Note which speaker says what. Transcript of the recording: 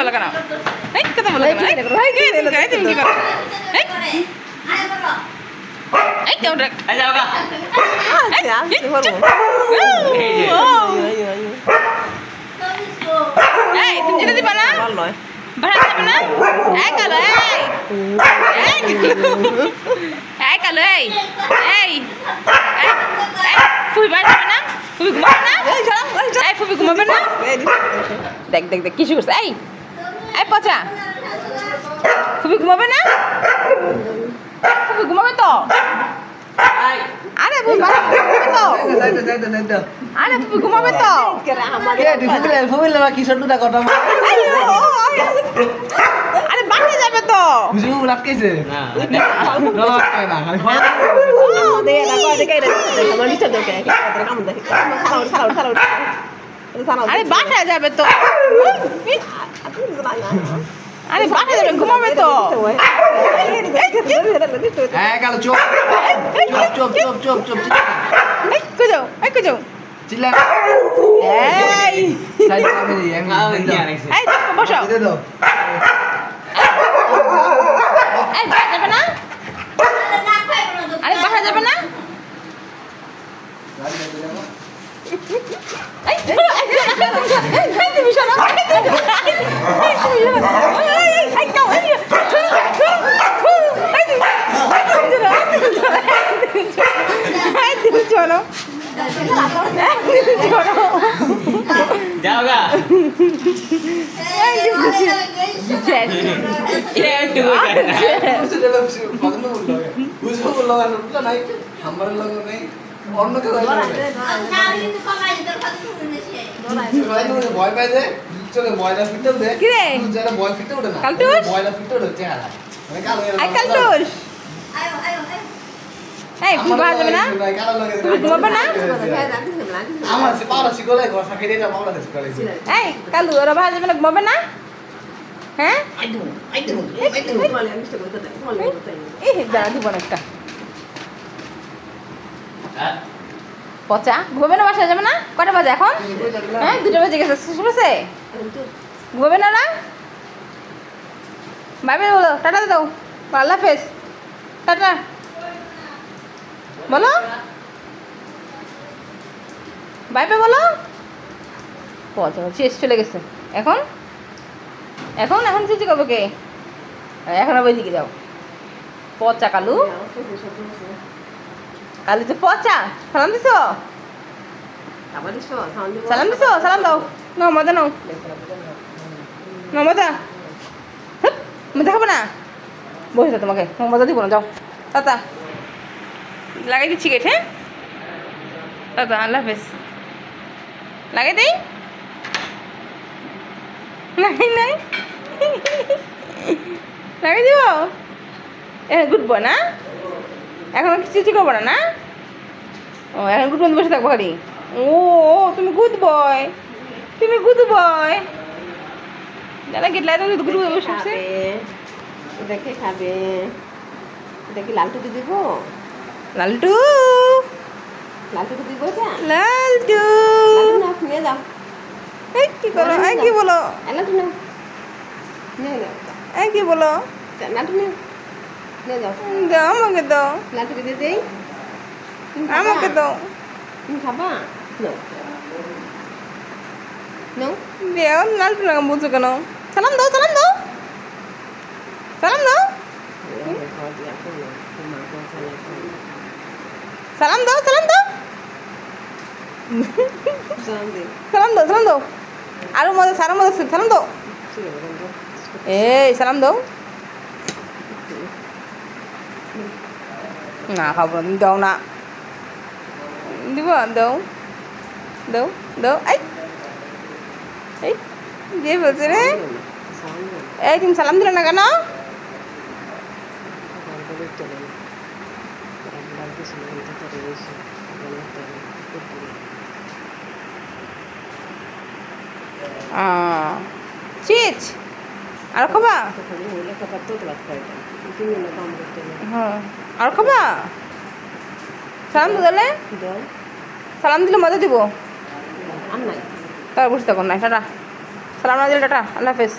Speaker 1: বলো কেন এই কথা বলো কেন এই তুমি কি করো এই কেউ
Speaker 2: যাও গা
Speaker 1: এই তুমি যেতে দিবা না ভাড়া যাবে না এই কালো এই কালো এই ফুবি বাড়ি যাবে না ফুবি ঘুমাবে না এই ফুবি ঘুমাবে না দেখ দেখ দেখ কিছু করছে এই এই পচা ফুবি ঘুমাবে না ফুবি ঘুমাবে তো আরে ফুবি তো আরে ফুবি ঘুমাবে তো আরে বাড়ি যাবে তো আরে বাসায় যাবে তো আরে বাসায় যাবে ঘুমাবে তো বসো যাবে না আরে বাসা যাবে না চলো
Speaker 2: যাও গা
Speaker 3: ভয় পাই যে চলে ময়লা ফিটে দে
Speaker 1: কি রে
Speaker 3: যারা ভয় ফিটে ওঠে না
Speaker 1: কালটুস
Speaker 3: ময়লা ফিটে ওঠে চেহারা মানে কালো
Speaker 1: আই কালটুস এই ফুবা যাবে না ঘুমাবে না
Speaker 3: আমার সে পাওয়া শিখলে ঘর খেতে যা মামলা শিখলে
Speaker 1: এই কালু ওরা ভাজা যাবে না ঘুমাবে না হ্যাঁ এই দাঁড়া দিব না একটা পচা ঘুমাবে না বাসায় যাবে না কটা বাজে এখন হ্যাঁ 2টা বাজে গেছে শুনেছে ঘুমাবে না না বাই বাই বলো টাটা দাও আল্লাহ হাফেজ টাটা বলো বাই বাই বলো পচা শেষ চলে গেছে এখন এখন এখন চিঠি করবো কে এখন আবার দিকে যাও পচা কালু কালু তো পচা সালাম দিছো সালাম দিছো সালাম দাও নাও মজা নাও নাও মজা মজা খাবো না বসে তোমাকে মজা দিব না যাও টাটা লাগাই দিচ্ছি গেট হ্যাঁ টাটা আল্লাহ হাফেজ লাগাই দেই লাগাই নাই লাগাই দিব গুড বয় না এখন চিঠি করবো না না ও এখন গুড বন্ধু বসে থাকবো খালি ও তুমি গুড বয় যারা গেট লাইট গুড বয় বসে আছে
Speaker 4: দেখে খাবে দেখি লালটুকে দিব
Speaker 1: লালটু
Speaker 4: লালটুকে দিব
Speaker 1: লালটু
Speaker 4: নিয়ে যাও
Speaker 1: এই কি করো এই কি বলো
Speaker 4: লালটু নাও নিয়ে যাও
Speaker 1: এই কি বলো
Speaker 4: লালটু নাও নিয়ে যাও
Speaker 1: দাও আমাকে দাও
Speaker 4: লালটুকে দিয়ে দেই
Speaker 1: আমাকে দাও
Speaker 4: তুমি খাবা নাও
Speaker 1: দেও লালটু না বুঝছো কেন সালাম দাও সালাম দাও সালাম দাও সালাম দাও সালাম দাও সালাম দাও সালাম দাও আরো মজা সারা মজা সালাম দাও এই সালাম দাও না খাবো না তুমি দাও না দিব দাও দাও দাও এই এই যে বলছে রে এই তুমি সালাম দিলে না কেন চিজ আর খাবা হ্যাঁ আর খাবা সালাম দিলে সালাম দিলে মজা দিব তার বসে থাকুন না টাটা সালাম না দিলে টাটা আল্লাহ হাফেজ